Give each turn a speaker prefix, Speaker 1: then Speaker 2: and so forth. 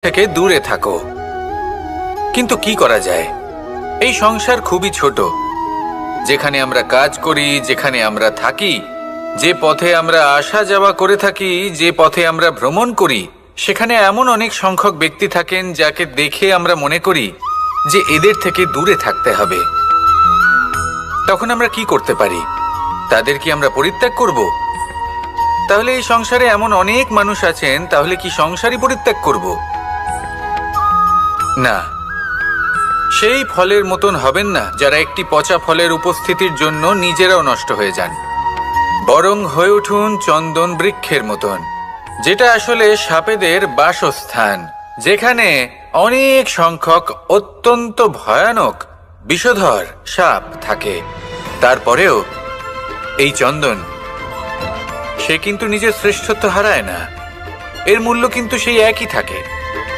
Speaker 1: থেকে দূরে থাকো। কিন্তু কি করা যায়? এই সংসার খুবই ছোট। যেখানে আমরা কাজ করি, যেখানে আমরা থাকি, যে পথে আমরা আসা যাওয়া করে থাকি, যে পথে আমরা ভ্রমণ করি, সেখানে এমন অনেক সংখ্যক ব্যক্তি থাকেন যাকে দেখে আমরা মনে করি যে এদের থেকে দূরে থাকতে হবে। তখন আমরা কি করতে পারি? তাদের কি আমরা পরিত্যাগ করব? তাহলে এই সংসারে এমন অনেক মানুষ আছেন, তাহলে কি সংসারই পরিত্যাগ করব? না, সেই ফলের মতন হবেন না যারা একটি পচা ফলের উপস্থিতির জন্য নিজেরাও নষ্ট হয়ে যান। বরং হয়ে উঠুন চন্দন বৃক্ষের মতন, যেটা আসলে সাপেদের বাসস্থান, যেখানে অনেক সংখ্যক অত্যন্ত ভয়ানক বিষধর সাপ থাকে। তারপরেও এই চন্দন, সে কিন্তু নিজের শ্রেষ্ঠত্ব হারায় না। এর মূল্য কিন্তু সেই একই থাকে।